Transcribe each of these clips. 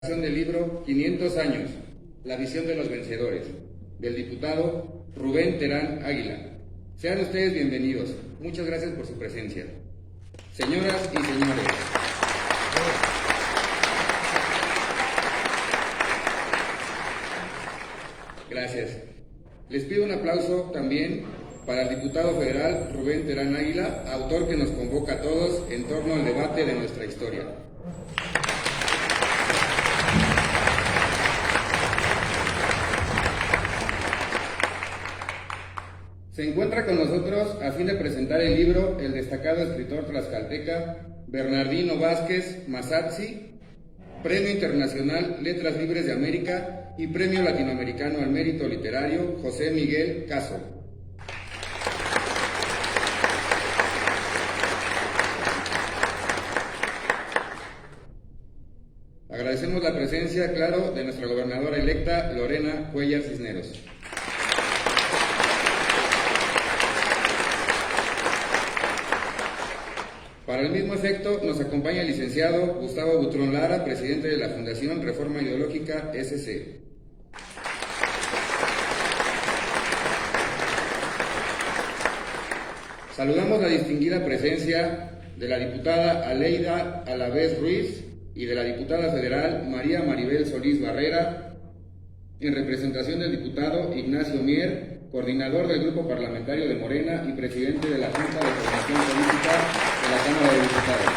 Del libro 500 años, la visión de los vencedores, del diputado Rubén Terán Águila. Sean ustedes bienvenidos. Muchas gracias por su presencia. Señoras y señores, gracias. Les pido un aplauso también para el diputado federal Rubén Terán Águila, autor que nos convoca a todos en torno al debate de nuestra historia. Se encuentra con nosotros a fin de presentar el libro el destacado escritor tlaxcalteca Bernardino Vázquez Mazatzi, Premio Internacional Letras Libres de América y Premio Latinoamericano al Mérito Literario José Miguel Caso. Agradecemos la presencia, claro, de nuestra gobernadora electa Lorena Cuellar Cisneros. Para el mismo efecto, nos acompaña el licenciado Gustavo Butrón Lara, presidente de la Fundación Reforma Ideológica SC. Saludamos la distinguida presencia de la diputada Aleida Alavés Ruiz y de la diputada federal María Maribel Solís Barrera, en representación del diputado Ignacio Mier, coordinador del Grupo Parlamentario de Morena y presidente de la Junta de Coordinación Política de la Cámara de Diputados.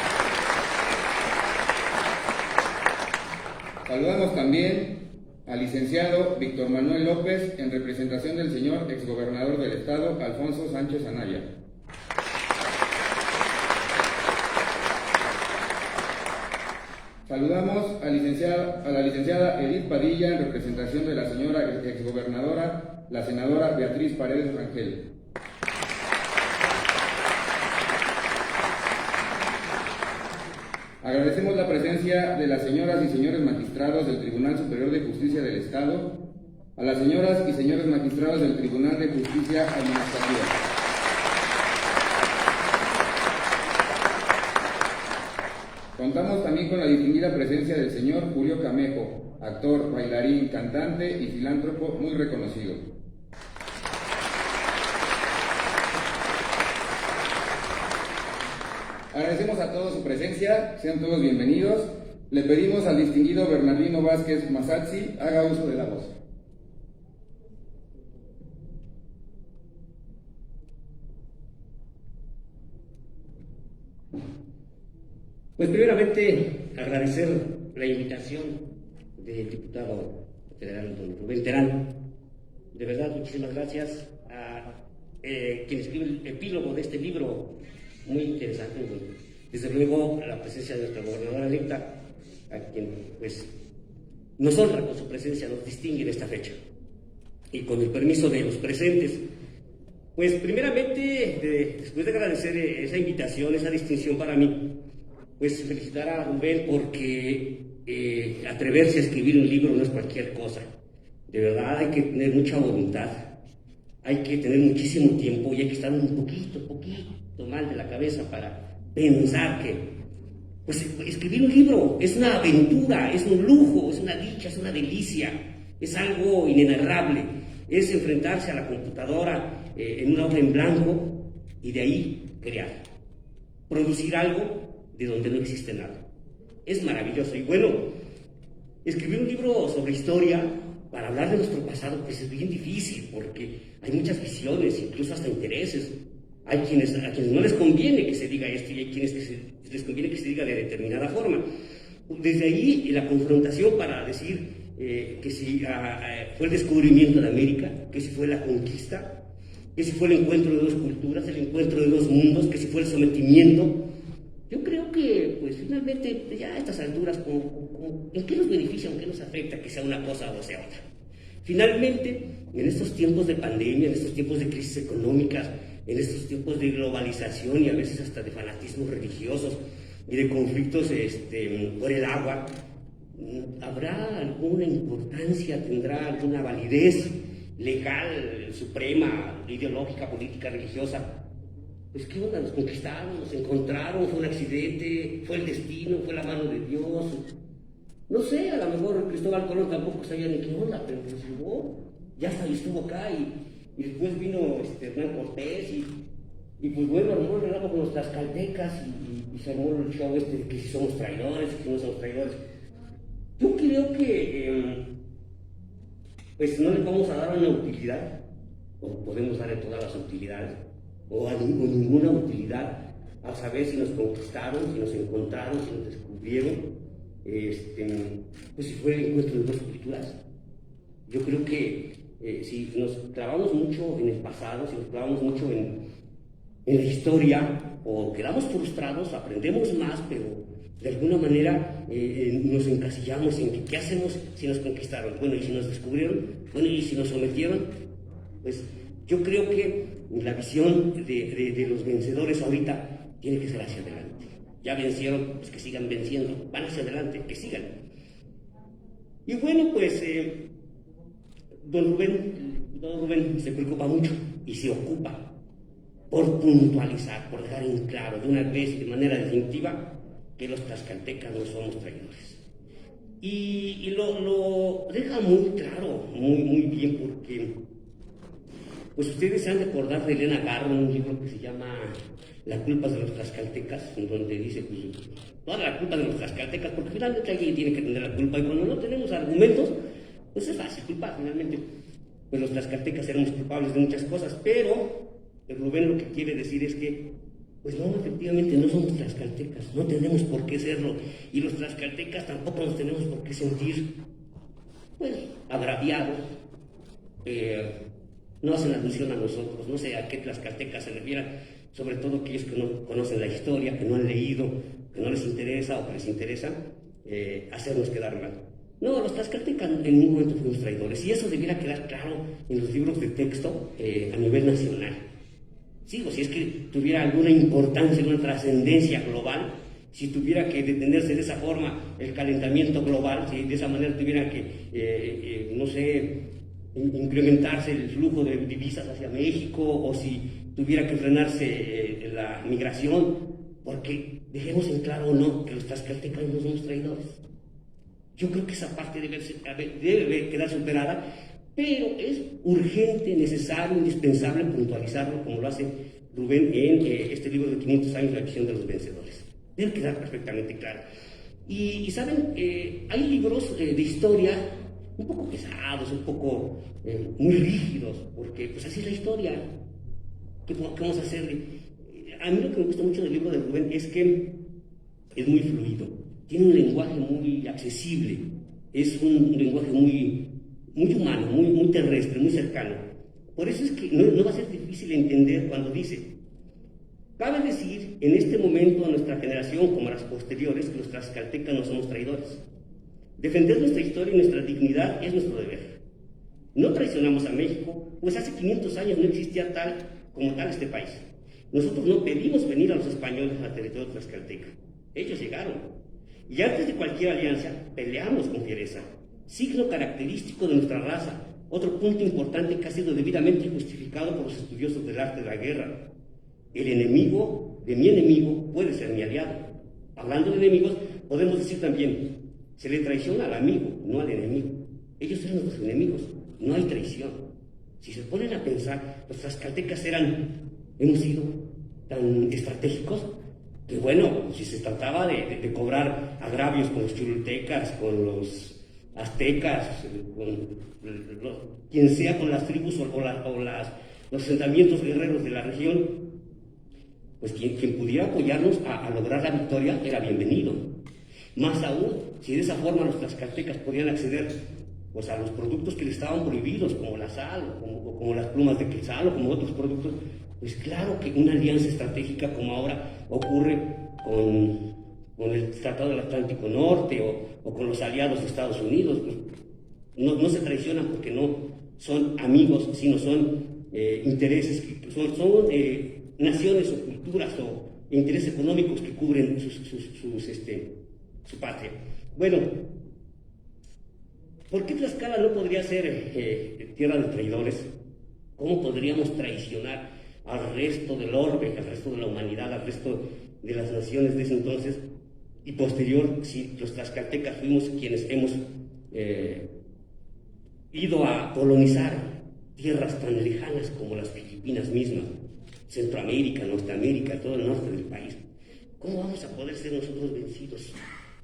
Saludamos también al licenciado Víctor Manuel López, en representación del señor exgobernador del Estado, Alfonso Sánchez Anaya. Saludamos a la licenciada Edith Padilla, en representación de la señora exgobernadora, la senadora Beatriz Paredes Rangel. Agradecemos la presencia de las señoras y señores magistrados del Tribunal Superior de Justicia del Estado, a las señoras y señores magistrados del Tribunal de Justicia Administrativa. Contamos también con la distinguida presencia del señor Julio Camejo, actor, bailarín, cantante y filántropo muy reconocido. Agradecemos a todos su presencia, sean todos bienvenidos. Le pedimos al distinguido Bernardino Vázquez Mazatzi haga uso de la voz. Pues primeramente agradecer la invitación del diputado federal don Rubén Terán. De verdad, muchísimas gracias a quien escribe el epílogo de este libro muy interesante. Desde luego a la presencia de nuestra gobernadora electa, a quien pues nos honra con su presencia, nos distingue en esta fecha. Y con el permiso de los presentes, pues primeramente, después de agradecer esa invitación, esa distinción para mí, pues felicitar a Rubén porque atreverse a escribir un libro no es cualquier cosa. De verdad hay que tener mucha voluntad, hay que tener muchísimo tiempo y hay que estar un poquito mal de la cabeza para pensar que pues, escribir un libro es una aventura, es un lujo, es una dicha, es una delicia, es algo inenarrable, es enfrentarse a la computadora en una hoja en blanco y de ahí crear, producir algo de donde no existe nada. Es maravilloso. Y bueno, escribir un libro sobre historia para hablar de nuestro pasado pues es bien difícil porque hay muchas visiones, incluso hasta intereses. Hay a quienes no les conviene que se diga esto y hay quienes les conviene que se diga de determinada forma. Desde ahí la confrontación para decir que si fue el descubrimiento de América, que si fue la conquista, que si fue el encuentro de dos culturas, el encuentro de dos mundos, que si fue el sometimiento. Yo creo que, pues, finalmente, ya a estas alturas, ¿en qué nos beneficia, en qué nos afecta que sea una cosa o sea otra? Finalmente, en estos tiempos de pandemia, en estos tiempos de crisis económicas, en estos tiempos de globalización y a veces hasta de fanatismos religiosos y de conflictos por el agua, ¿habrá alguna importancia, tendrá alguna validez legal, suprema, ideológica, política, religiosa? Pues qué onda, nos conquistaron, nos encontraron, fue un accidente, fue el destino, fue la mano de Dios. No sé, a lo mejor Cristóbal Colón tampoco sabía ni qué onda, pero pues llegó, ya hasta estuvo acá y después vino Hernán Cortés y pues bueno, armó el relajo con los tlaxcaltecas y se armó el show de que si somos traidores, que si no somos traidores. Yo creo que pues no les vamos a dar una utilidad, o podemos darle todas las utilidades, o ninguna utilidad a saber si nos conquistaron, si nos encontraron, si nos descubrieron, pues si fue el encuentro de dos culturas. Yo creo que si nos clavamos mucho en el pasado, si nos clavamos mucho en la historia, o quedamos frustrados, aprendemos más, pero de alguna manera nos encasillamos en que qué hacemos si nos conquistaron, bueno, y si nos descubrieron, bueno, y si nos sometieron. Pues yo creo que la visión de los vencedores ahorita tiene que ser hacia adelante. Ya vencieron, pues que sigan venciendo, van hacia adelante, que sigan. Y bueno, pues don Rubén se preocupa mucho y se ocupa por puntualizar, por dejar en claro de una vez, de manera definitiva, que los tlaxcaltecas no somos traidores. Y lo deja muy claro, muy bien, porque pues ustedes se han de acordar de Elena Garro, un libro que se llama Las culpas de los tlaxcaltecas, en donde dice pues, toda la culpa de los tlaxcaltecas, porque finalmente alguien tiene que tener la culpa, y cuando no tenemos argumentos, pues es fácil culpar, finalmente. Pues los tlaxcaltecas éramos culpables de muchas cosas, pero Rubén lo que quiere decir es que pues no, efectivamente no somos tlaxcaltecas, no tenemos por qué serlo, y los tlaxcaltecas tampoco nos tenemos por qué sentir, pues, agraviados. No hacen alusión a nosotros, no sé a qué tlaxcaltecas se refieran, sobre todo aquellos que no conocen la historia, que no han leído, que no les interesa o que les interesa hacernos quedar mal. No, los tlaxcaltecas en ningún momento fuimos traidores, y eso debiera quedar claro en los libros de texto a nivel nacional. Sí, o si es que tuviera alguna importancia, una trascendencia global, si tuviera que detenerse de esa forma el calentamiento global, si de esa manera tuviera que, no sé, incrementarse el flujo de divisas hacia México, o si tuviera que frenarse la migración, porque dejemos en claro o no que los tlaxcaltecas no somos traidores. Yo creo que esa parte debe quedar superada, pero es urgente, necesario, indispensable puntualizarlo, como lo hace Rubén en este libro de 500 años, la visión de los vencedores. Debe quedar perfectamente claro. Y saben, hay libros de historia un poco pesados, un poco muy rígidos, porque pues así es la historia. ¿Qué vamos a hacer? A mí lo que me gusta mucho del libro de Rubén es que es muy fluido, tiene un lenguaje muy accesible, es un lenguaje muy humano, muy terrestre, muy cercano. Por eso es que no va a ser difícil entender cuando dice: cabe decir en este momento a nuestra generación como a las posteriores que los tlaxcaltecas no somos traidores. Defender nuestra historia y nuestra dignidad es nuestro deber. No traicionamos a México, pues hace 500 años no existía tal como tal este país. Nosotros no pedimos venir a los españoles al territorio tlaxcalteca. Ellos llegaron. Y antes de cualquier alianza, peleamos con fiereza, signo característico de nuestra raza, otro punto importante que ha sido debidamente justificado por los estudiosos del arte de la guerra. El enemigo de mi enemigo puede ser mi aliado. Hablando de enemigos, podemos decir también: se le traiciona al amigo, no al enemigo. Ellos eran nuestros enemigos, no hay traición. Si se ponen a pensar, los tlaxcaltecas hemos sido tan estratégicos que bueno, si se trataba de cobrar agravios con los chultecas, con los aztecas, quien sea, con las tribus o los asentamientos guerreros de la región, pues quien pudiera apoyarnos a lograr la victoria era bienvenido. Más aún, si de esa forma los tlaxcaltecas podían acceder pues, a los productos que les estaban prohibidos, como la sal, o como las plumas de quetzal, o como otros productos, pues claro que una alianza estratégica como ahora ocurre con el Tratado del Atlántico Norte o con los aliados de Estados Unidos, pues, no se traicionan porque no son amigos, sino son intereses, son naciones o culturas o intereses económicos que cubren su patria. Bueno, ¿por qué Tlaxcala no podría ser tierra de traidores? ¿Cómo podríamos traicionar al resto del orbe, al resto de la humanidad, al resto de las naciones de ese entonces? y posterior, si los tlaxcaltecas fuimos quienes hemos ido a colonizar tierras tan lejanas como las Filipinas mismas, Centroamérica, Norteamérica, todo el norte del país. ¿Cómo vamos a poder ser nosotros vencidos?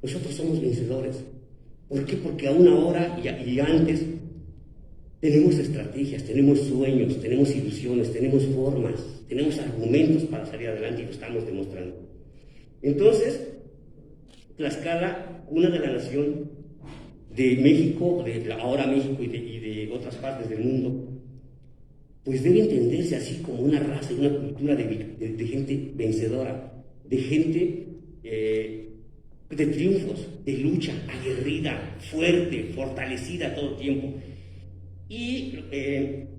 Nosotros somos vencedores. ¿Por qué? Porque aún ahora y antes tenemos estrategias, tenemos sueños, tenemos ilusiones, tenemos formas, tenemos argumentos para salir adelante y lo estamos demostrando. Entonces, Tlaxcala, cuna de la nación de México, ahora México y de otras partes del mundo, pues debe entenderse así como una raza y una cultura de gente vencedora, de gente de triunfos, de lucha, aguerrida, fuerte, fortalecida todo el tiempo. Y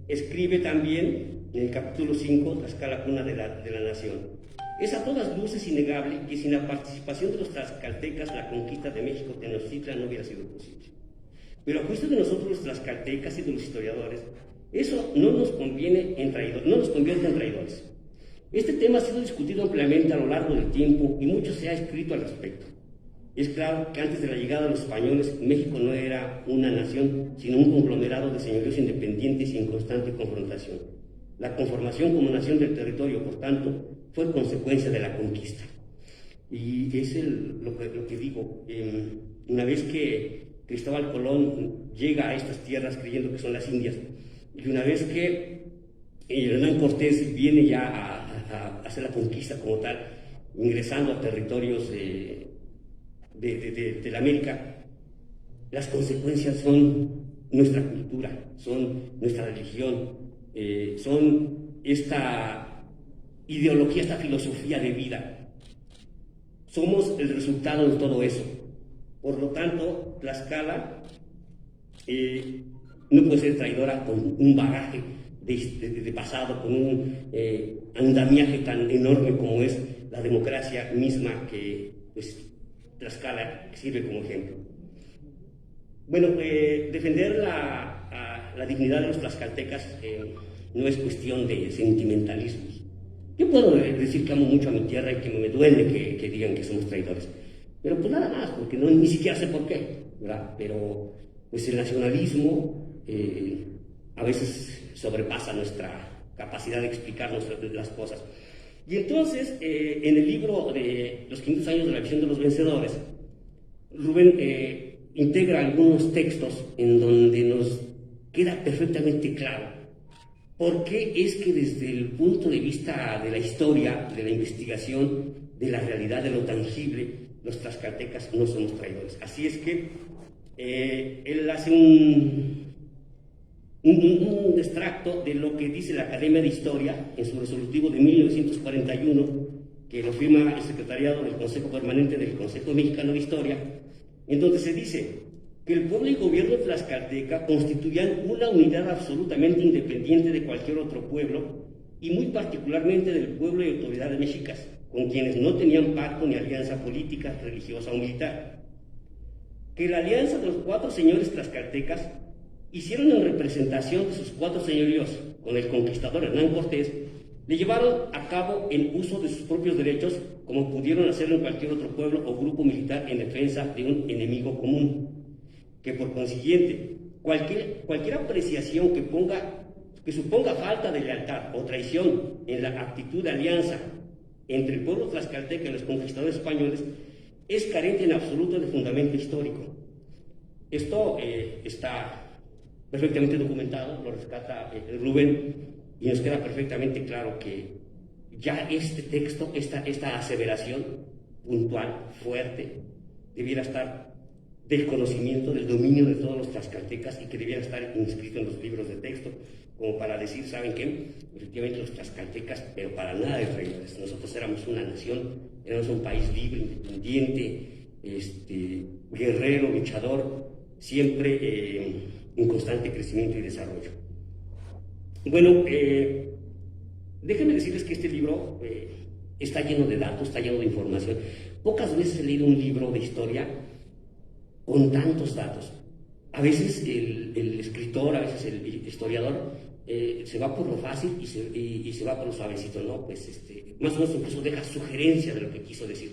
escribe también en el capítulo 5, Tlaxcala, cuna de la nación. Es a todas luces innegable que sin la participación de los tlaxcaltecas la conquista de México Tenochtitlan no hubiera sido posible. Pero a juicio de nosotros los tlaxcaltecas y de los historiadores, eso no nos convierte en traidores. Este tema ha sido discutido ampliamente a lo largo del tiempo y mucho se ha escrito al respecto. Es claro que antes de la llegada de los españoles, México no era una nación, sino un conglomerado de señoríos independientes y en constante confrontación. La conformación como nación del territorio, por tanto, fue consecuencia de la conquista. Y es lo que digo, una vez que Cristóbal Colón llega a estas tierras creyendo que son las Indias, y una vez que Hernán Cortés viene ya a hacer la conquista como tal, ingresando a territorios de la América, las consecuencias son nuestra cultura, son nuestra religión, son esta ideología, esta filosofía de vida. Somos el resultado de todo eso. Por lo tanto, Tlaxcala no puede ser traidora con un bagaje de pasado, con un andamiaje tan enorme como es la democracia misma que pues, Tlaxcala sirve como ejemplo. Bueno, defender la dignidad de los tlaxcaltecas no es cuestión de sentimentalismos. Yo puedo decir que amo mucho a mi tierra y que me duele que digan que somos traidores, pero pues nada más, porque ni siquiera sé por qué, ¿verdad? Pero pues el nacionalismo a veces sobrepasa nuestra capacidad de explicarnos las cosas. Y entonces, en el libro de los 500 años de la visión de los vencedores, Rubén integra algunos textos en donde nos queda perfectamente claro por qué es que desde el punto de vista de la historia, de la investigación, de la realidad, de lo tangible, los tlaxcaltecas no somos traidores. Así es que él hace un extracto de lo que dice la Academia de Historia en su resolutivo de 1941, que lo firma el secretariado del Consejo Permanente del Consejo Mexicano de Historia, en donde se dice que el pueblo y gobierno tlaxcalteca constituían una unidad absolutamente independiente de cualquier otro pueblo y muy particularmente del pueblo y autoridades mexicas, con quienes no tenían pacto ni alianza política, religiosa o militar. Que la alianza de los 4 señores tlaxcaltecas hicieron en representación de sus 4 señoríos con el conquistador Hernán Cortés, le llevaron a cabo en uso de sus propios derechos como pudieron hacerlo en cualquier otro pueblo o grupo militar en defensa de un enemigo común. Que por consiguiente, cualquier apreciación que suponga falta de lealtad o traición en la actitud de alianza entre el pueblo tlaxcalteca y los conquistadores españoles es carente en absoluto de fundamento histórico. Esto está perfectamente documentado, lo rescata Rubén, y nos queda perfectamente claro que ya este texto, esta aseveración puntual, fuerte, debiera estar del conocimiento, del dominio de todos los tlaxcaltecas y que debiera estar inscrito en los libros de texto, como para decir, ¿saben qué? Efectivamente los tlaxcaltecas, pero para nada de traidores. Nosotros éramos una nación, éramos un país libre, independiente, guerrero, luchador, siempre en constante crecimiento y desarrollo. Bueno, déjenme decirles que este libro está lleno de datos, está lleno de información. Pocas veces he leído un libro de historia con tantos datos. A veces el escritor, a veces el historiador se va por lo fácil y se va por lo suavecito, ¿no? Pues más o menos incluso deja sugerencia de lo que quiso decir.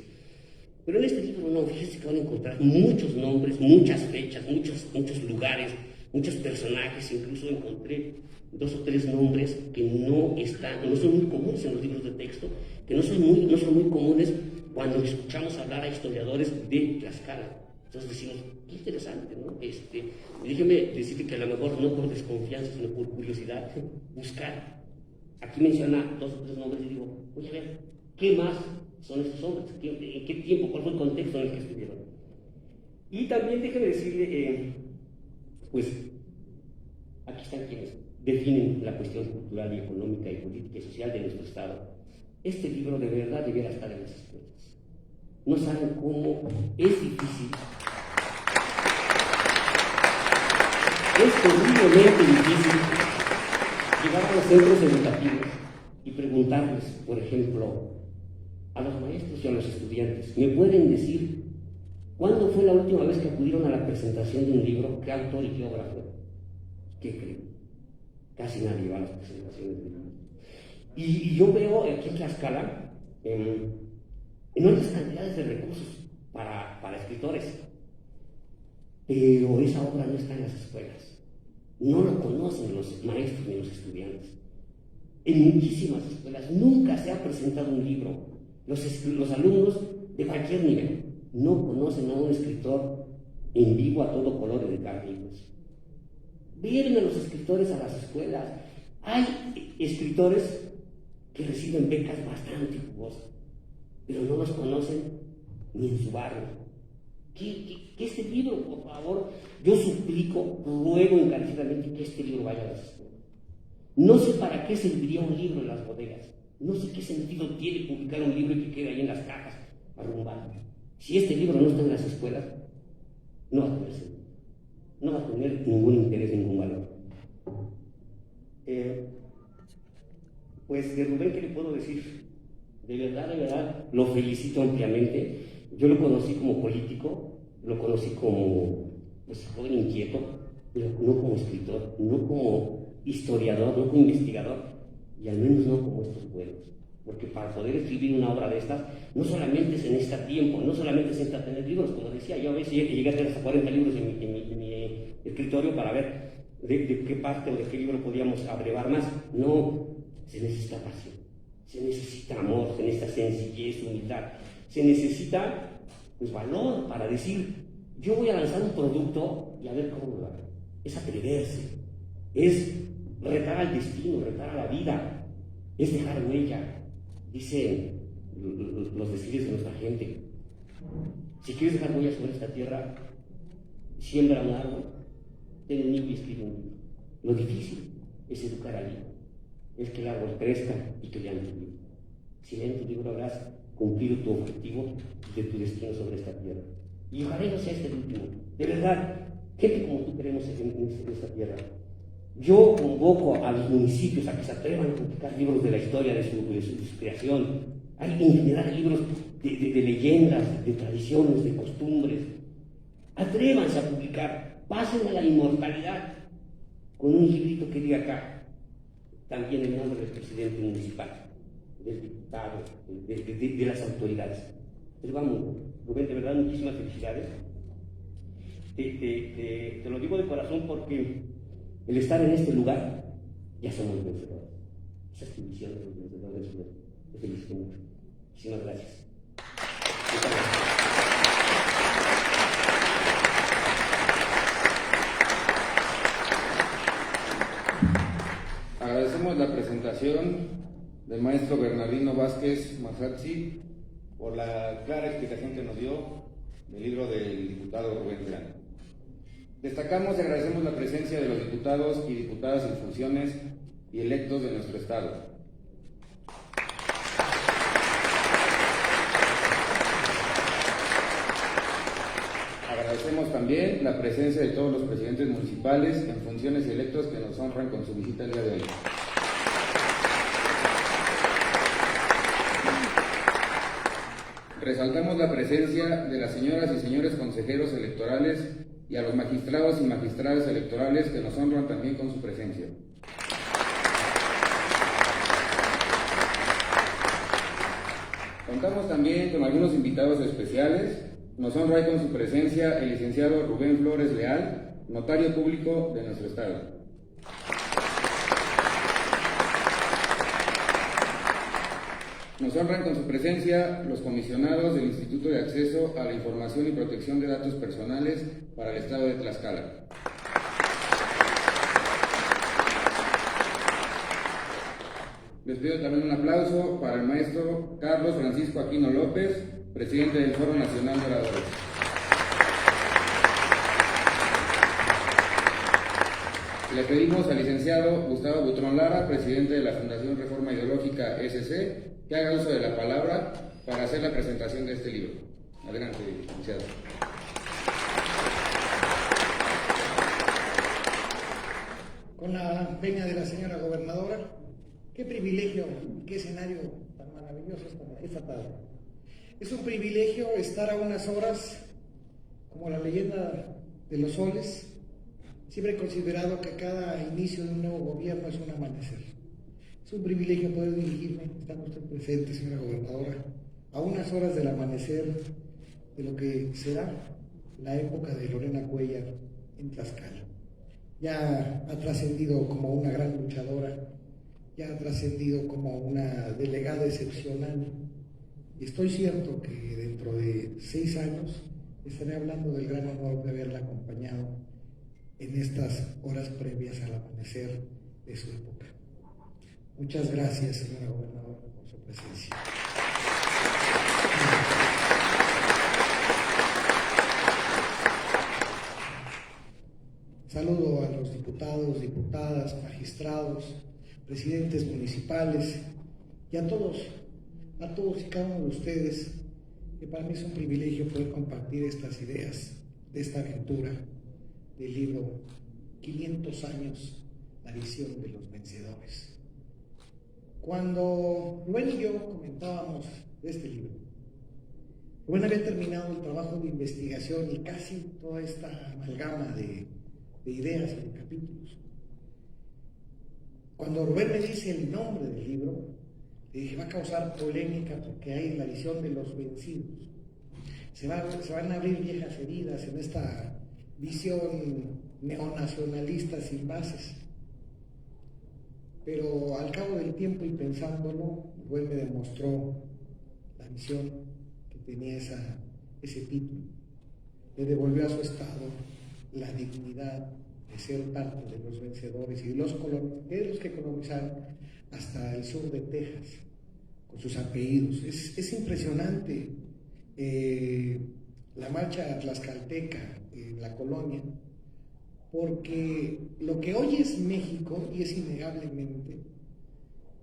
Pero en este libro no, fíjense que van a encontrar muchos nombres, muchas fechas, muchos lugares, muchos personajes. Incluso encontré 2 o 3 nombres que no son muy comunes en los libros de texto, que no son muy comunes cuando escuchamos hablar a historiadores de Tlaxcala. Entonces decimos, qué interesante, ¿no? Déjeme decirte que a lo mejor no por desconfianza, sino por curiosidad, buscar. Aquí menciona 2 o 3 nombres y digo, voy a ver, ¿qué más son estos hombres? ¿En qué tiempo? ¿Cuál fue el contexto en el que estuvieron? Y también déjeme decirle, pues, aquí están quienes definen la cuestión cultural y económica y política y social de nuestro Estado. Este libro de verdad debiera estar en las escuelas. No saben cómo es difícil, es terriblemente difícil llegar a los centros educativos y preguntarles, por ejemplo, a los maestros y a los estudiantes, ¿me pueden decir cuándo fue la última vez que acudieron a la presentación de un libro? ¿Qué autor y qué obra fue? ¿Qué creen? Casi nadie va a las presentaciones de libros. Y yo veo aquí en Tlaxcala enormes cantidades de recursos para escritores, pero esa obra no está en las escuelas. No lo conocen los maestros ni los estudiantes. En muchísimas escuelas nunca se ha presentado un libro. Los alumnos de cualquier nivel no conocen a un escritor en vivo a todo color y de carne y hueso. Vienen a los escritores a las escuelas. Hay escritores que reciben becas bastante jugosas, pero no los conocen ni en su barrio. Que este libro, por favor, yo suplico, ruego encarecidamente que este libro vaya a las escuelas. No sé para qué serviría un libro en las bodegas. No sé qué sentido tiene publicar un libro y que quede ahí en las cajas arrumbado. Si este libro no está en las escuelas, no va a tener sentido. No va a tener ningún interés, ningún valor. Pues de Rubén, ¿qué le puedo decir? De verdad, lo felicito ampliamente. Yo lo conocí como político, lo conocí como joven inquieto, pero no como escritor, no como historiador, no como investigador, y al menos no como estos pueblos. Porque para poder escribir una obra de estas, no solamente se necesita tiempo, no solamente se necesita tener libros, como decía, yo a veces llegué a tener hasta 40 libros en mi escritorio para ver de qué parte o de qué libro podíamos abrevar más. No, se necesita pasión, se necesita amor, se necesita sencillez, humildad, se necesita pues, valor para decir, yo voy a lanzar un producto y a ver cómo me va. Es atreverse, es retar al destino, retar a la vida, es dejar huella. Dicen los desfiles de nuestra gente, si quieres dejar huella sobre esta tierra, siembra un árbol, ten un niño y escribe un libro. Lo difícil es educar al hijo, es que el árbol crezca y que lean tu libro. Si leen tu libro habrás cumplido tu objetivo de tu destino sobre esta tierra. Y ojalá no sea este el último. De verdad, gente como tú queremos en esta tierra. Yo convoco a los municipios a que se atrevan a publicar libros de la historia de su creación. Hay infinidad de libros de leyendas, de tradiciones, de costumbres. Atrévanse a publicar, pasen a la inmortalidad con un librito que diga acá, también el nombre del presidente municipal, del diputado, de las autoridades. Pero vamos, Rubén, de verdad, muchísimas felicidades. Te lo digo de corazón porque el estar en este lugar, ya somos vencedores. Esa es tu visión de los vencedores. Te felicito mucho. Muchísimas gracias. Agradecemos la presentación del maestro Bernardino Vázquez Mazatzi por la clara explicación que nos dio del libro del diputado Rubén Terán. Destacamos y agradecemos la presencia de los diputados y diputadas en funciones y electos de nuestro Estado. Agradecemos también la presencia de todos los presidentes municipales en funciones y electos que nos honran con su visita el día de hoy. Resaltamos la presencia de las señoras y señores consejeros electorales y a los magistrados y magistradas electorales que nos honran también con su presencia. Contamos también con algunos invitados especiales. Nos honra hoy con su presencia el licenciado Rubén Flores Leal, notario público de nuestro estado. Nos honran con su presencia los comisionados del Instituto de Acceso a la Información y Protección de Datos Personales para el Estado de Tlaxcala. Les pido también un aplauso para el maestro Carlos Francisco Aquino López, presidente del Foro Nacional de Oradores. Le pedimos al licenciado Gustavo Butrón Lara, presidente de la Fundación Reforma Ideológica SC, que haga uso de la palabra para hacer la presentación de este libro. Adelante, licenciado. Con la venia de la señora gobernadora, qué privilegio, qué escenario tan maravilloso esta tarde. Es un privilegio estar a unas horas, como la leyenda de los soles. Siempre he considerado que cada inicio de un nuevo gobierno es un amanecer. Es un privilegio poder dirigirme, estando usted presente, señora gobernadora, a unas horas del amanecer de lo que será la época de Lorena Cuéllar en Tlaxcala. Ya ha trascendido como una gran luchadora, ya ha trascendido como una delegada excepcional, y estoy cierto que dentro de 6 años estaré hablando del gran honor de haberla acompañado en estas horas previas al amanecer de su época. Muchas gracias, señora gobernadora, por su presencia. Saludo a los diputados, diputadas, magistrados, presidentes municipales y a todos y cada uno de ustedes, que para mí es un privilegio poder compartir estas ideas de esta aventura del libro 500 años, la visión de los vencedores. Cuando Rubén y yo comentábamos de este libro, Rubén había terminado el trabajo de investigación y casi toda esta amalgama de ideas y de capítulos. Cuando Rubén me dice el nombre del libro, le dije, va a causar polémica porque hay la visión de los vencidos. Se van a abrir viejas heridas en esta visión neonacionalista sin bases. Pero al cabo del tiempo y pensándolo, Rubén me demostró la visión que tenía ese título. Le devolvió a su estado la dignidad de ser parte de los vencedores y de los que colonizaron hasta el sur de Texas con sus apellidos. Es impresionante la marcha tlaxcalteca en la colonia, porque lo que hoy es México, y es innegablemente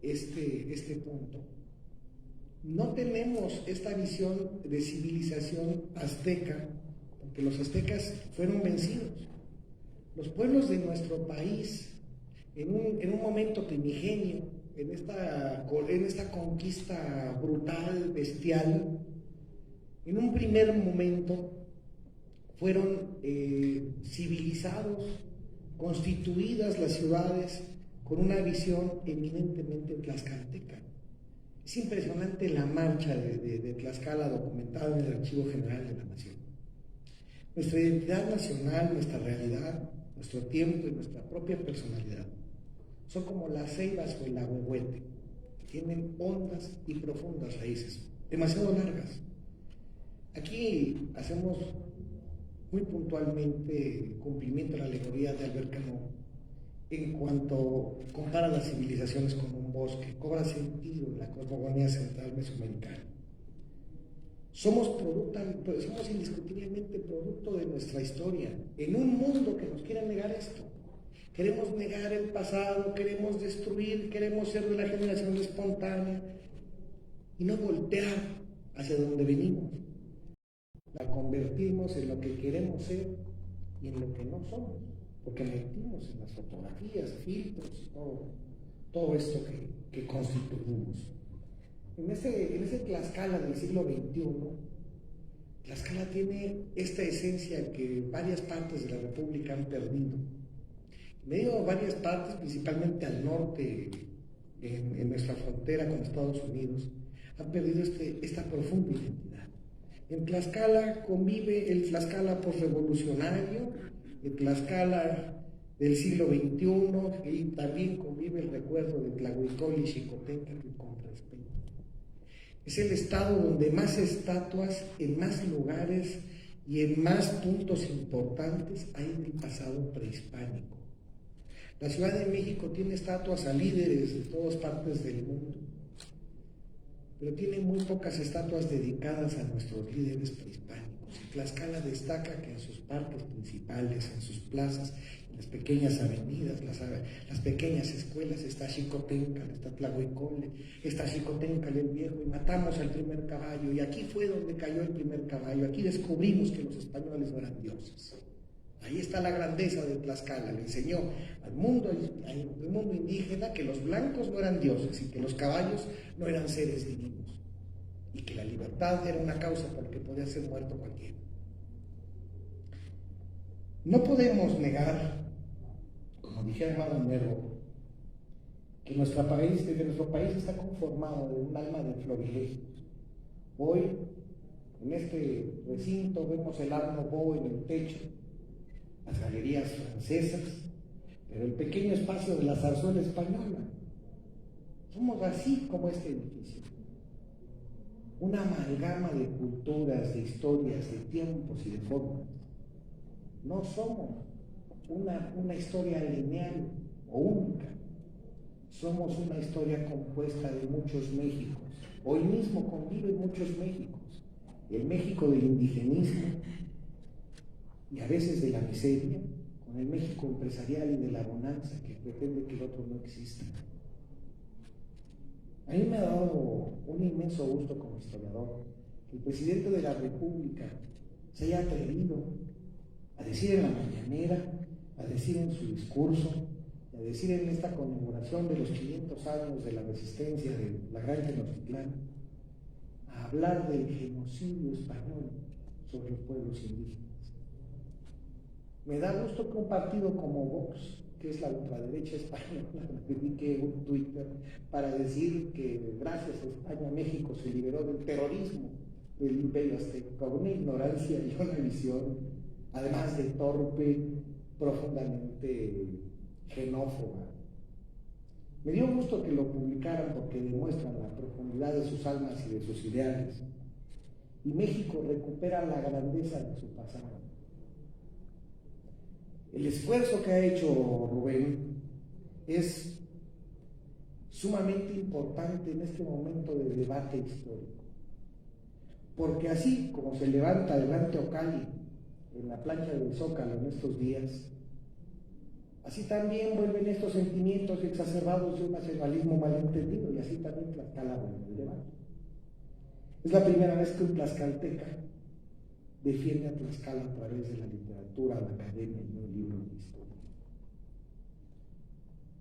este punto, no tenemos esta visión de civilización azteca, porque los aztecas fueron vencidos. Los pueblos de nuestro país, en un momento primigenio, en esta conquista brutal, bestial, en un primer momento fueron civilizados, constituidas las ciudades con una visión eminentemente tlaxcalteca. Es impresionante la marcha de Tlaxcala documentada en el Archivo General de la Nación. Nuestra identidad nacional, nuestra realidad, nuestro tiempo y nuestra propia personalidad son como las ceibas o el ahuehuete, que tienen hondas y profundas raíces, demasiado largas. Aquí hacemos muy puntualmente cumplimiento a la alegoría de Albert Camus en cuanto compara las civilizaciones con un bosque, cobra sentido en la cosmogonía central mesoamericana. Somos indiscutiblemente producto de nuestra historia, en un mundo que nos quiere negar esto. Queremos negar el pasado, queremos destruir, queremos ser de una generación espontánea y no voltear hacia donde venimos. La convertimos en lo que queremos ser y en lo que no somos, porque mentimos en las fotografías, filtros y todo esto que constituimos. En ese Tlaxcala del siglo XXI, Tlaxcala tiene esta esencia que varias partes de la República han perdido. En medio de varias partes, principalmente al norte, en nuestra frontera con Estados Unidos, han perdido esta profunda identidad. En Tlaxcala convive el Tlaxcala posrevolucionario, el Tlaxcala del siglo XXI, y también convive el recuerdo de Tlahuicol y Xicoténcatl con respeto. Es el estado donde más estatuas, en más lugares y en más puntos importantes hay del pasado prehispánico. La Ciudad de México tiene estatuas a líderes de todas partes del mundo, pero tiene muy pocas estatuas dedicadas a nuestros líderes prehispánicos. Y Tlaxcala destaca que en sus parques principales, en sus plazas, en las pequeñas avenidas, las pequeñas escuelas, está Xicoténcatl, está Tlahuicole, está Xicoténcatl el Viejo, y matamos al primer caballo, y aquí fue donde cayó el primer caballo, aquí descubrimos que los españoles no eran dioses. Ahí está la grandeza de Tlaxcala, le enseñó al mundo indígena que los blancos no eran dioses y que los caballos no eran seres divinos y que la libertad era una causa por la que podía ser muerto cualquiera. No podemos negar, como dijera Hermano Nervo, que nuestro país está conformado de un alma de florilegios. Hoy, en este recinto, vemos el Art Nouveau en el techo, las galerías francesas, pero el pequeño espacio de la zarzuela española. Somos así como este edificio, una amalgama de culturas, de historias, de tiempos y de formas. No somos una historia lineal o única, somos una historia compuesta de muchos Méxicos. Hoy mismo conviven muchos Méxicos, el México del indigenismo y a veces de la miseria, con el México empresarial y de la bonanza que pretende que el otro no exista. A mí me ha dado un inmenso gusto como historiador que el presidente de la República se haya atrevido a decir en la mañanera, a decir en su discurso, a decir en esta conmemoración de los 500 años de la resistencia de la Gran Tenochtitlán, a hablar del genocidio español sobre los pueblos indígenas. Me da gusto que un partido como Vox, que es la ultraderecha española, dedique un Twitter para decir que gracias a España México se liberó del terrorismo del Imperio Azteca, con una ignorancia y una visión, además de torpe, profundamente xenófoba. Me dio gusto que lo publicaran porque demuestran la profundidad de sus almas y de sus ideales. Y México recupera la grandeza de su pasado. El esfuerzo que ha hecho Rubén es sumamente importante en este momento de debate histórico, porque así como se levanta el gran Teocalli en la plancha del Zócalo en estos días, así también vuelven estos sentimientos exacerbados de un nacionalismo malentendido, y así también Tlaxcala vuelve el debate. Es la primera vez que un tlaxcalteca defiende a Tlaxcala a través de la literatura, la academia y un libro de historia.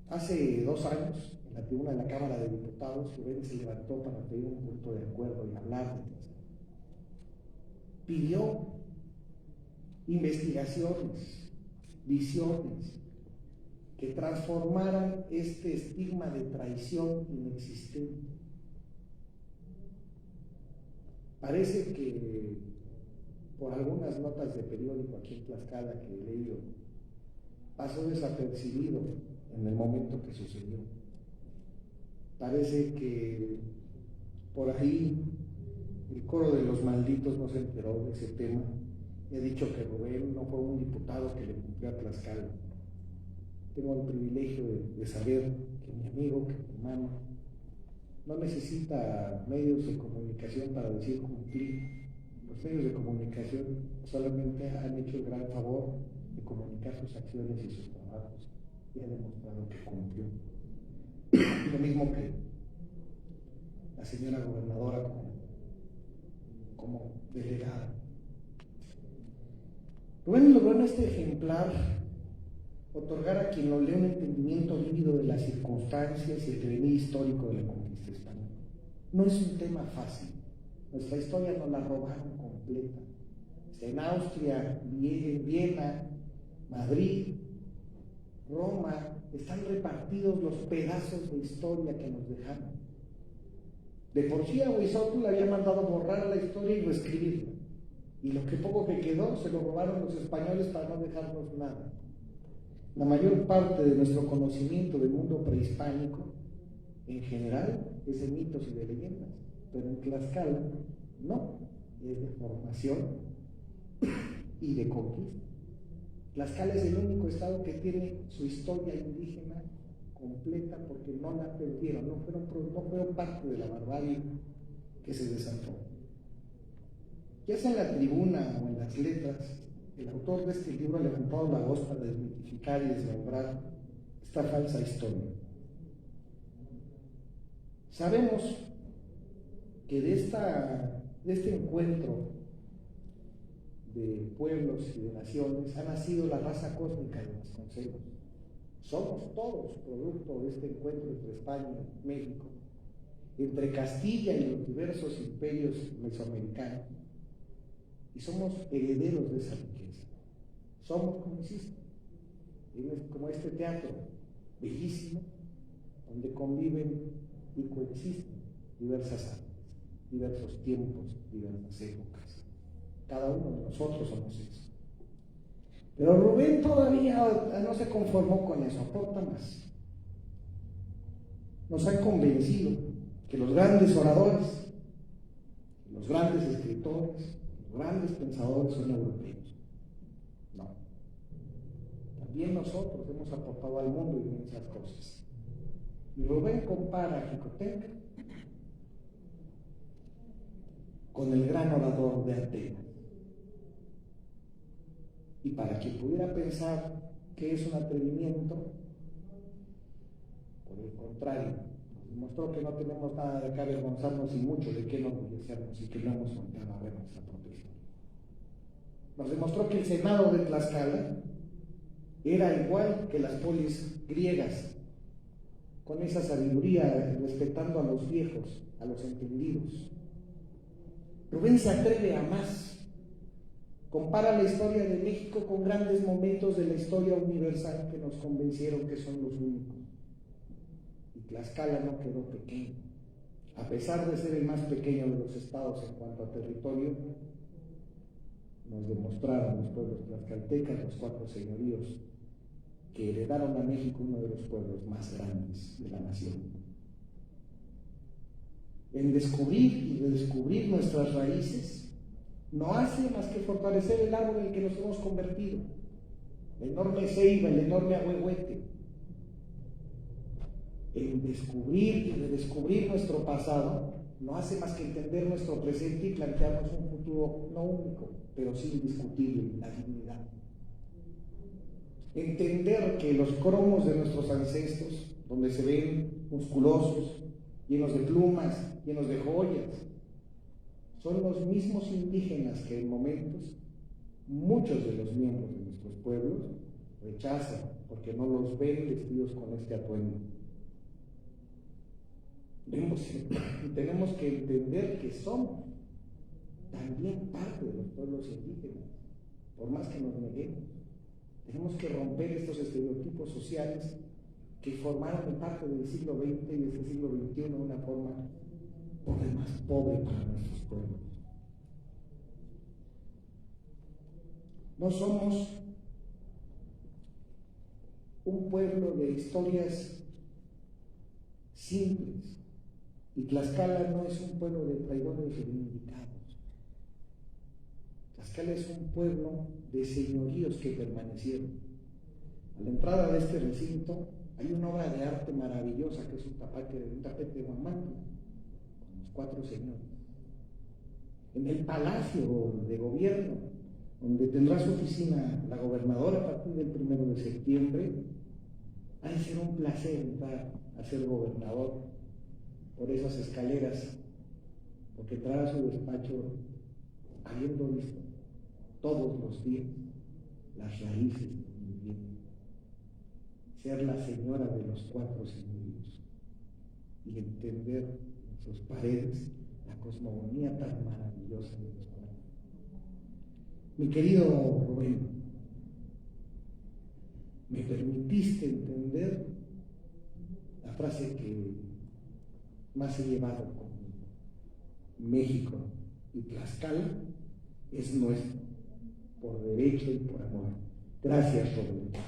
Hace 2 años, en la tribuna de la Cámara de Diputados, Rubén se levantó para pedir un punto de acuerdo y hablar de Tlaxcala. Pidió investigaciones, visiones, que transformaran este estigma de traición inexistente. Parece que por algunas notas de periódico aquí en Tlaxcala que he leído, pasó desapercibido en el momento que sucedió. Parece que por ahí el coro de los malditos no se enteró de ese tema y ha dicho que Rubén no fue un diputado que le cumplió a Tlaxcala. Tengo el privilegio de saber que mi amigo, que mi hermano, no necesita medios de comunicación para decir cumplir. Los medios de comunicación solamente han hecho el gran favor de comunicar sus acciones y sus trabajos y ha demostrado que cumplió. Lo mismo que la señora gobernadora como delegada. Rubén logró en este ejemplar otorgar a quien lo lee un entendimiento vívido de las circunstancias y el devenir histórico de la conquista española. No es un tema fácil. Nuestra historia nos la robaron completa. En Austria, Viena, Madrid, Roma, están repartidos los pedazos de historia que nos dejaron. De por sí a Huizotl le había mandado borrar la historia y reescribirla. Y lo que poco que quedó se lo robaron los españoles para no dejarnos nada. La mayor parte de nuestro conocimiento del mundo prehispánico, en general, es de mitos y de leyendas, pero en Tlaxcala no, es de formación y de conquista. Tlaxcala es el único estado que tiene su historia indígena completa porque no la perdieron, no fueron parte de la barbarie que se desató. Ya sea en la tribuna o en las letras, el autor de este libro ha levantado la voz para desmitificar y desmembrar esta falsa historia. Sabemos que de este encuentro de pueblos y de naciones ha nacido la raza cósmica de Vasconcelos. Somos todos producto de este encuentro entre España y México, entre Castilla y los diversos imperios mesoamericanos, y somos herederos de esa riqueza. Somos como hiciste, como este teatro bellísimo, donde conviven y coexisten diversas artes, diversos tiempos, diversas épocas. Cada uno de nosotros somos eso. Pero Rubén todavía no se conformó con eso, aporta más. Nos han convencido que los grandes oradores, los grandes escritores, los grandes pensadores son europeos. No. También nosotros hemos aportado al mundo inmensas cosas. Y Rubén compara a Jicotenca con el gran orador de Atenas. Y para quien pudiera pensar que es un atrevimiento, por el contrario, nos demostró que no tenemos nada de qué avergonzarnos y mucho de qué enorgullecernos y que no hemos volteado a ver nuestra propia historia. Nos demostró que el Senado de Tlaxcala era igual que las polis griegas, con esa sabiduría, respetando a los viejos, a los entendidos. Rubén se atreve a más. Compara la historia de México con grandes momentos de la historia universal que nos convencieron que son los únicos. Y Tlaxcala no quedó pequeño. A pesar de ser el más pequeño de los estados en cuanto a territorio, nos demostraron los pueblos tlaxcaltecas, los 4 señoríos, que heredaron a México uno de los pueblos más grandes de la nación. En descubrir y redescubrir nuestras raíces, no hace más que fortalecer el árbol en el que nos hemos convertido, la enorme ceiba, el enorme ahuehuete. En descubrir y redescubrir nuestro pasado, no hace más que entender nuestro presente y plantearnos un futuro no único, pero sí indiscutible, la dignidad. Entender que los cromos de nuestros ancestros, donde se ven musculosos, llenos de plumas, llenos de joyas, son los mismos indígenas que en momentos muchos de los miembros de nuestros pueblos rechazan porque no los ven vestidos con este atuendo. Tenemos que entender que somos también parte de los pueblos indígenas, por más que nos neguemos. Tenemos que romper estos estereotipos sociales que formaron parte del siglo XX y del siglo XXI de una forma por demás pobre para nuestros pueblos. No somos un pueblo de historias simples, y Tlaxcala no es un pueblo de traidores reivindicados. Tlaxcala es un pueblo de señoríos que permanecieron. A la entrada de este recinto hay una obra de arte maravillosa que es un tapete de guamango, 4 señores. En el Palacio de Gobierno, donde tendrá su oficina la gobernadora a partir del 1 de septiembre, ha de ser un placer entrar a ser gobernador por esas escaleras, porque entrar a su despacho habiendo visto todos los días las raíces de mi vida, ser la señora de los 4 señoríos y entender sus paredes, la cosmogonía tan maravillosa de los cuadros. Mi querido Rubén, me permitiste entender la frase que más he llevado conmigo. México y Tlaxcala es nuestro, por derecho y por amor. Gracias, Roberto.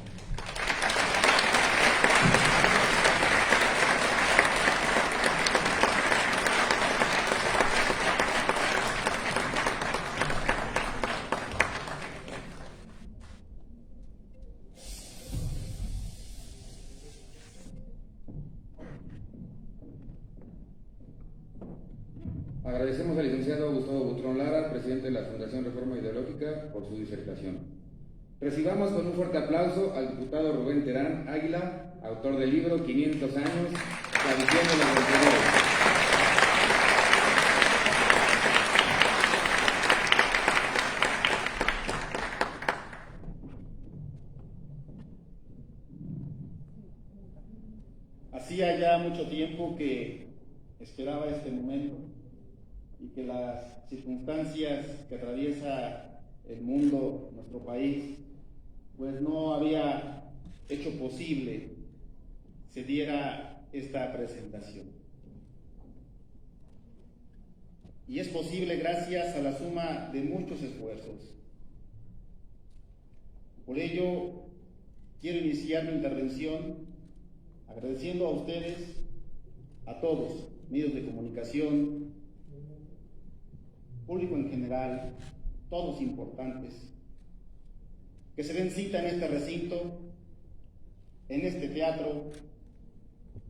Agradecemos al licenciado Gustavo Butrón Lara, presidente de la Fundación Reforma Ideológica, por su disertación. Recibamos con un fuerte aplauso al diputado Rubén Terán Águila, autor del libro 500 años, la visión de los vencedores. Hacía ya mucho tiempo que esperaba este momento y que las circunstancias que atraviesa el mundo, nuestro país, pues no había hecho posible se diera esta presentación. Y es posible gracias a la suma de muchos esfuerzos. Por ello, quiero iniciar mi intervención agradeciendo a ustedes, a todos, medios de comunicación, público en general, todos importantes, que se den cita en este recinto, en este teatro,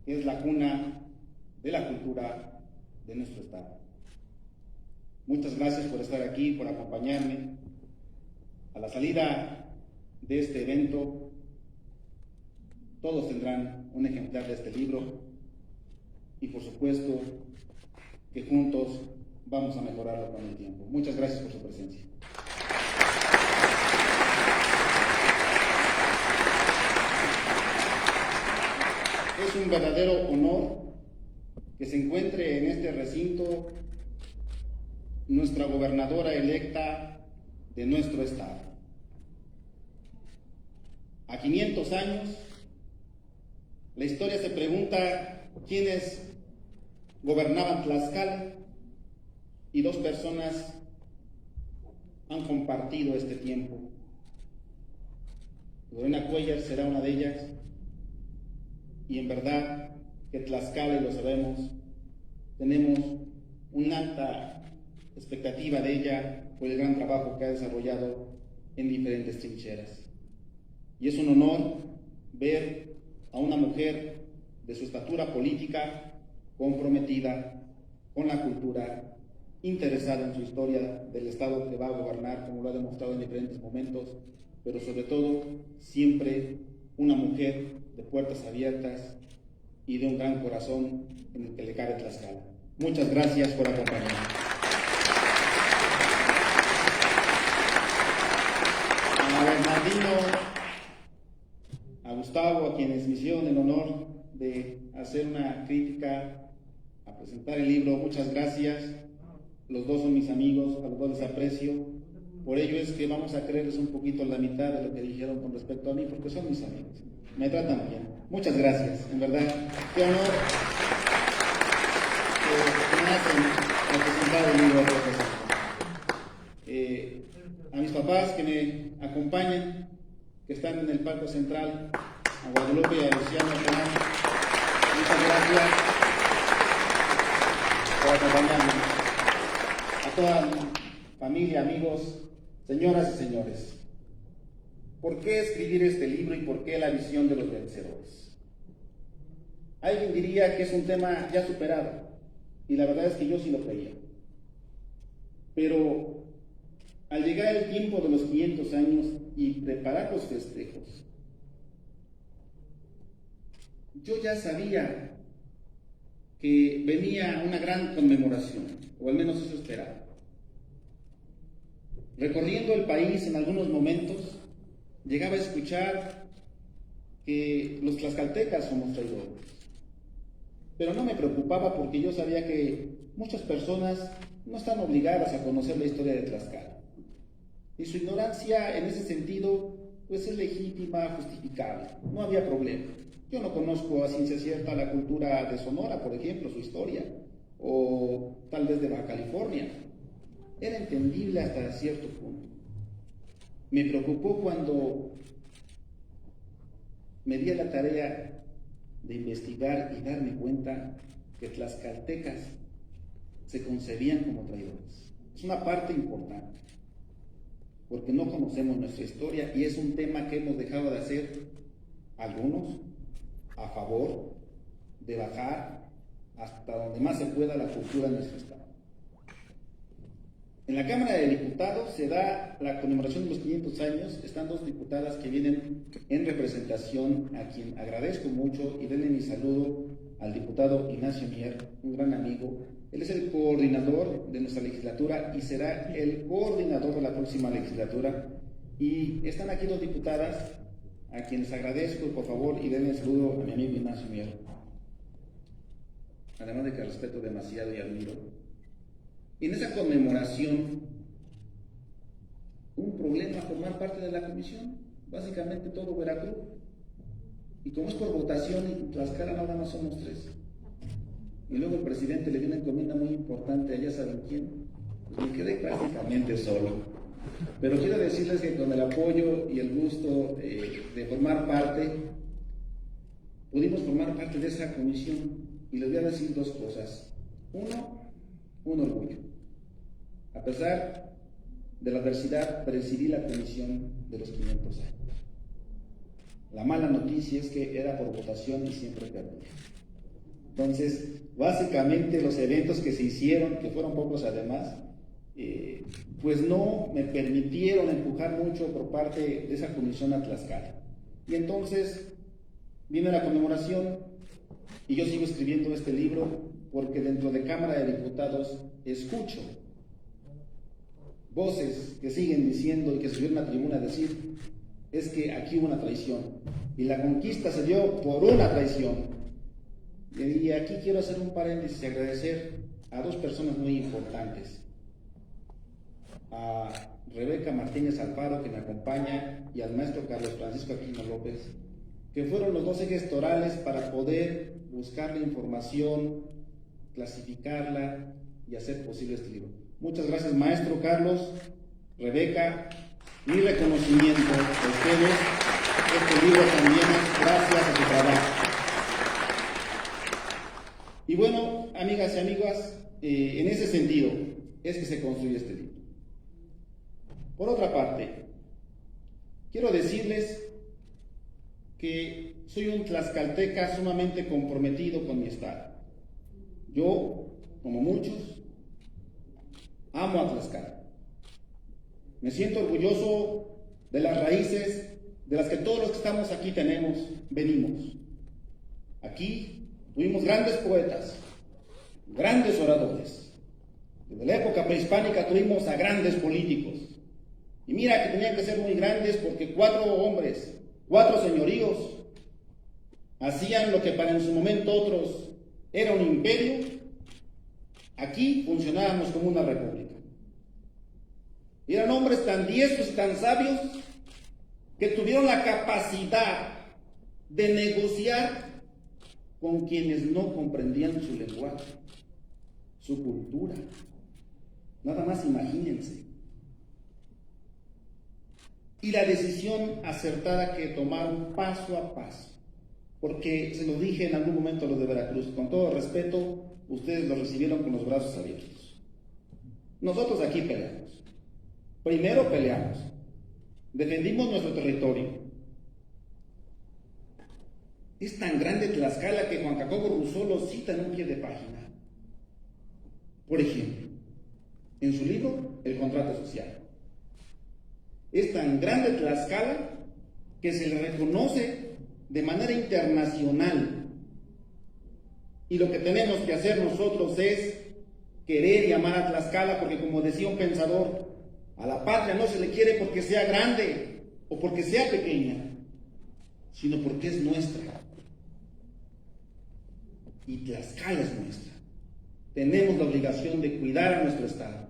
que es la cuna de la cultura de nuestro estado. Muchas gracias por estar aquí, por acompañarme. A la salida de este evento, todos tendrán un ejemplar de este libro y por supuesto que juntos vamos a mejorarlo con el tiempo. Muchas gracias por su presencia. Es un verdadero honor que se encuentre en este recinto nuestra gobernadora electa de nuestro estado. A 500 años, la historia se pregunta quiénes gobernaban Tlaxcala y dos personas han compartido este tiempo. Lorena Cuellar será una de ellas y en verdad que Tlaxcala, y lo sabemos, tenemos una alta expectativa de ella por el gran trabajo que ha desarrollado en diferentes trincheras. Y es un honor ver a una mujer de su estatura política comprometida con la cultura, interesada en su historia del estado que va a gobernar, como lo ha demostrado en diferentes momentos, pero sobre todo siempre una mujer de puertas abiertas y de un gran corazón en el que le cabe Tlaxcala. Muchas gracias por acompañarnos. A Bernardino, a Gustavo, a quienes me hicieron el honor de hacer una crítica, a presentar el libro, muchas gracias. Los dos son mis amigos, a los dos les aprecio. Por ello es que vamos a creerles un poquito la mitad de lo que dijeron con respecto a mí, porque son mis amigos. Me tratan bien. Muchas gracias, en verdad. Qué honor que me hacen a presentar el libro. A mis papás que me acompañan, que están en el palco central, a Guadalupe y a Luciano Canal. Muchas gracias por acompañarme. A toda mi familia, amigos, señoras y señores. ¿Por qué escribir este libro y por qué la visión de los vencedores? Alguien diría que es un tema ya superado, y la verdad es que yo sí lo creía. Pero al llegar el tiempo de los 500 años y preparar los festejos, yo ya sabía que venía una gran conmemoración, o al menos eso esperaba. Recorriendo el país en algunos momentos, llegaba a escuchar que los tlaxcaltecas somos traidores. Pero no me preocupaba porque yo sabía que muchas personas no están obligadas a conocer la historia de Tlaxcala. Y su ignorancia en ese sentido pues es legítima, justificable. No había problema. Yo no conozco a ciencia cierta la cultura de Sonora, por ejemplo, su historia, o tal vez de Baja California. Era entendible hasta cierto punto. Me preocupó cuando me di a la tarea de investigar y darme cuenta que tlaxcaltecas se concebían como traidores. Es una parte importante, porque no conocemos nuestra historia y es un tema que hemos dejado de hacer algunos a favor de bajar hasta donde más se pueda la cultura de nuestro estado. En la Cámara de Diputados se da la conmemoración de los 500 años, están dos diputadas que vienen en representación, a quien agradezco mucho y denle mi saludo al diputado Ignacio Mier, un gran amigo. Él es el coordinador de nuestra legislatura y será el coordinador de la próxima legislatura. Y están aquí dos diputadas a quienes agradezco, por favor, y denle el saludo a mi amigo Ignacio Mier. Además de que respeto demasiado y admiro. Y en esa conmemoración, un problema formar parte de la comisión, básicamente todo Veracruz. Y como es por votación, en Tlaxcala nada más somos 3. Y luego el presidente le dio una encomienda muy importante, ya saben quién, pues me quedé prácticamente solo. Pero quiero decirles que con el apoyo y el gusto de formar parte, pudimos formar parte de esa comisión. Y les voy a decir dos cosas. Uno, un orgullo. A pesar de la adversidad, presidí la comisión de los 500 años. La mala noticia es que era por votación y siempre perdía. Entonces, básicamente los eventos que se hicieron, que fueron pocos además, pues no me permitieron empujar mucho por parte de esa comisión a Tlaxcala. Y entonces viene la conmemoración y yo sigo escribiendo este libro porque dentro de Cámara de Diputados escucho voces que siguen diciendo y que subieron a la tribuna a decir es que aquí hubo una traición y la conquista se dio por una traición. Y aquí quiero hacer un paréntesis y agradecer a dos personas muy importantes, a Rebeca Martínez Alfaro, que me acompaña, y al maestro Carlos Francisco Aquino López, que fueron los dos ejes torales para poder buscar la información, clasificarla y hacer posible este libro. Muchas gracias, maestro Carlos, Rebeca, mi reconocimiento a ustedes. Este libro también es gracias a su trabajo. Y bueno, amigas y amigas, en ese sentido es que se construye este libro. Por otra parte, quiero decirles que soy un tlaxcalteca sumamente comprometido con mi estado. Yo, como muchos, amo a Tlaxcala. Me siento orgulloso de las raíces de las que todos los que estamos aquí venimos. Aquí tuvimos grandes poetas, grandes oradores. Desde la época prehispánica tuvimos a grandes políticos. Y mira que tenían que ser muy grandes porque 4 hombres, 4 señoríos, hacían lo que para en su momento otros era un imperio. Aquí funcionábamos como una república. Y eran hombres tan diestros y tan sabios que tuvieron la capacidad de negociar con quienes no comprendían su lenguaje, su cultura. Nada más imagínense. Y la decisión acertada que tomaron paso a paso. Porque se lo dije en algún momento a los de Veracruz, con todo respeto, ustedes lo recibieron con los brazos abiertos. Nosotros aquí peleamos. Primero peleamos. Defendimos nuestro territorio. Es tan grande Tlaxcala que Juan Jacobo Rousseau lo cita en un pie de página. Por ejemplo, en su libro El contrato social. Es tan grande Tlaxcala que se le reconoce de manera internacional. Y lo que tenemos que hacer nosotros es querer y amar a Tlaxcala, porque como decía un pensador, a la patria no se le quiere porque sea grande o porque sea pequeña, sino porque es nuestra. Y Tlaxcala es nuestra. Tenemos la obligación de cuidar a nuestro estado,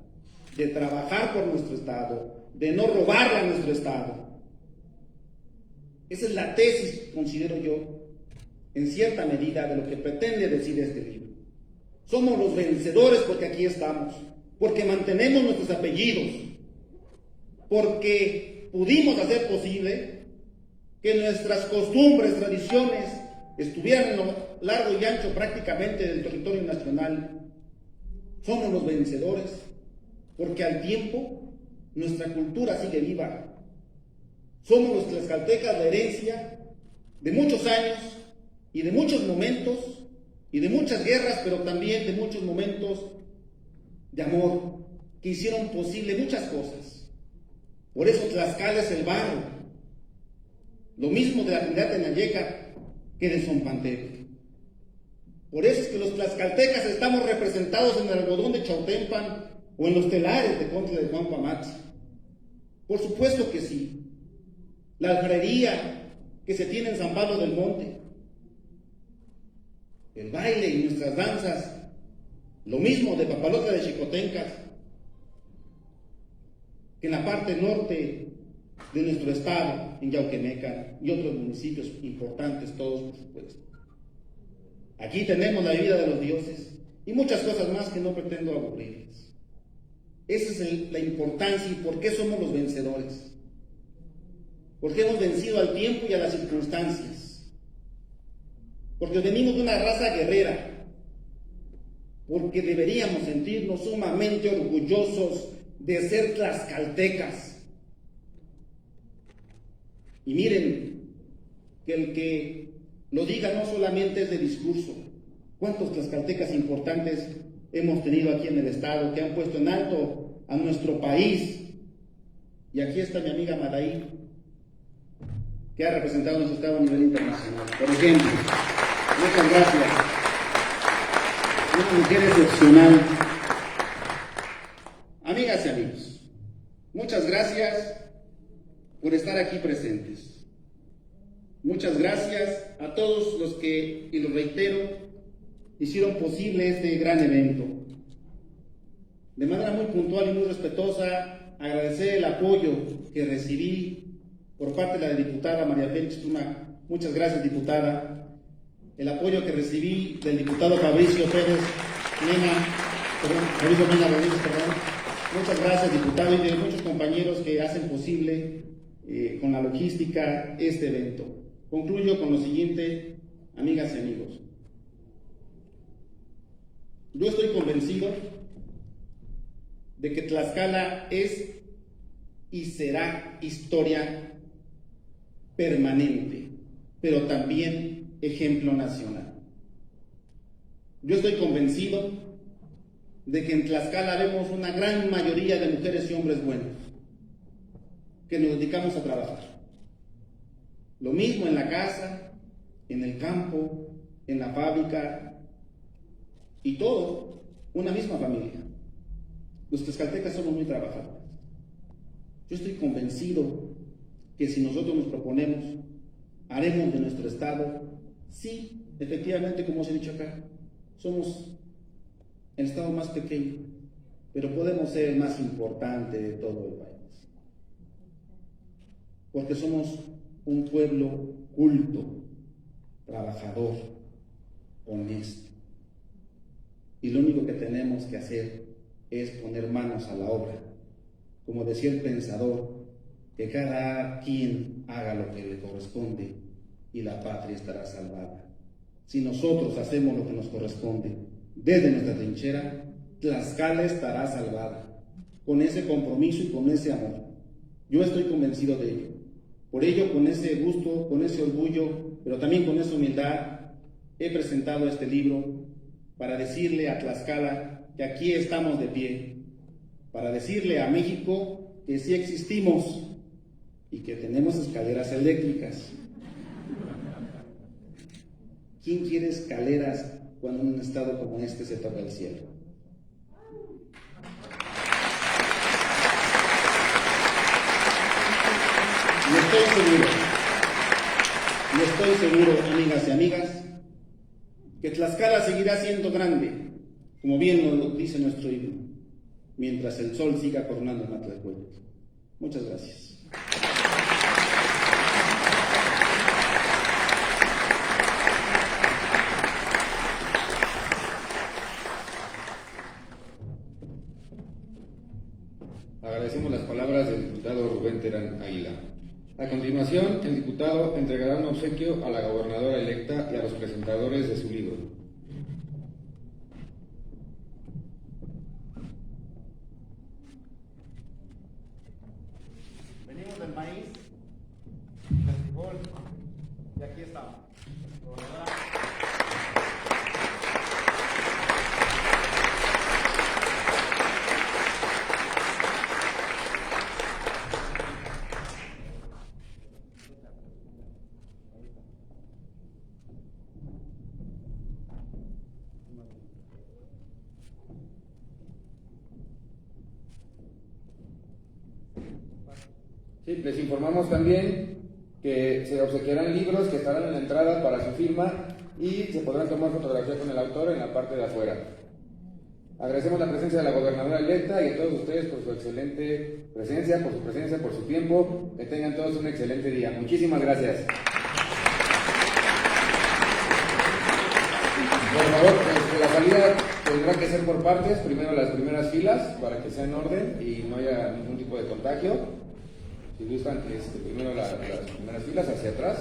de trabajar por nuestro estado, de no robarle a nuestro estado. Esa es la tesis, considero yo, en cierta medida, de lo que pretende decir este libro. Somos los vencedores porque aquí estamos, porque mantenemos nuestros apellidos, porque pudimos hacer posible que nuestras costumbres, tradiciones estuvieran en lo largo y ancho prácticamente del territorio nacional. Somos los vencedores porque al tiempo nuestra cultura sigue viva. Somos los tlaxcaltecas la herencia de muchos años y de muchos momentos y de muchas guerras, pero también de muchos momentos de amor que hicieron posible muchas cosas. Por eso Tlaxcala es el barro, lo mismo de la Trinidad Tenayeca que de Zompantepetl. Por eso es que los tlaxcaltecas estamos representados en el algodón de Chautempan o en los telares de Contra de Juan Pamats. Por supuesto que sí. La alfarería que se tiene en San Pablo del Monte, el baile y nuestras danzas, lo mismo de Papalotla de Xicotencas, que en la parte norte de nuestro estado, en Yauquemeca y otros municipios importantes, todos por supuesto. Aquí tenemos la vida de los dioses y muchas cosas más que no pretendo aburrirles. Esa es la importancia y por qué somos los vencedores. Porque hemos vencido al tiempo y a las circunstancias. Porque venimos de una raza guerrera. Porque deberíamos sentirnos sumamente orgullosos de ser tlaxcaltecas. Y miren, que el que lo diga no solamente es de discurso. ¿Cuántos tlaxcaltecas importantes hemos tenido aquí en el estado que han puesto en alto a nuestro país? Y aquí está mi amiga Madaí, que ha representado a nuestro estado a nivel internacional. Por ejemplo, muchas gracias. Una mujer excepcional. Amigas y amigos, muchas gracias por estar aquí presentes. Muchas gracias a todos los que, y lo reitero, hicieron posible este gran evento. De manera muy puntual y muy respetuosa, agradecer el apoyo que recibí por parte de la diputada María Félix Tuma. Muchas gracias, diputada. El apoyo que recibí del diputado Fabricio Mena Rodríguez. Muchas gracias, diputado, y de muchos compañeros que hacen posible con la logística este evento. Concluyo con lo siguiente, amigas y amigos. Yo estoy convencido de que Tlaxcala es y será historia permanente, pero también ejemplo nacional. Yo estoy convencido de que en Tlaxcala vemos una gran mayoría de mujeres y hombres buenos, que nos dedicamos a trabajar. Lo mismo en la casa, en el campo, en la fábrica, y todo, una misma familia. Los tlaxcaltecas somos muy trabajadores. Yo estoy convencido que si nosotros nos proponemos, haremos de nuestro estado, sí, efectivamente, como os he dicho acá, somos el estado más pequeño, pero podemos ser el más importante de todo el país. Porque somos un pueblo culto, trabajador, honesto. Y lo único que tenemos que hacer es poner manos a la obra. Como decía el pensador, que cada quien haga lo que le corresponde y la patria estará salvada. Si nosotros hacemos lo que nos corresponde desde nuestra trinchera, Tlaxcala estará salvada. Con ese compromiso y con ese amor. Yo estoy convencido de ello. Por ello, con ese gusto, con ese orgullo, pero también con esa humildad, he presentado este libro para decirle a Tlaxcala que aquí estamos de pie, para decirle a México que sí existimos y que tenemos escaleras eléctricas. ¿Quién quiere escaleras cuando en un estado como este se toca el cielo? Y estoy seguro, amigas y amigas, que Tlaxcala seguirá siendo grande, como bien nos lo dice nuestro himno, mientras el sol siga coronando Matlacuellos. Muchas gracias. continuación, el diputado entregará un obsequio a la gobernadora electa y a los presentadores de su libro. Venimos del maíz, del frijol, y aquí estamos. Gobernadora. Sí, les informamos también que se obsequiarán libros que estarán en la entrada para su firma y se podrán tomar fotografía con el autor en la parte de afuera. Agradecemos la presencia de la gobernadora electa y a todos ustedes por su excelente presencia, por su tiempo. Que tengan todos un excelente día. Muchísimas gracias. Por favor, la salida tendrá que ser por partes, primero las primeras filas para que sea en orden y no haya ningún tipo de contagio. Si gustan, primero las primeras filas hacia atrás.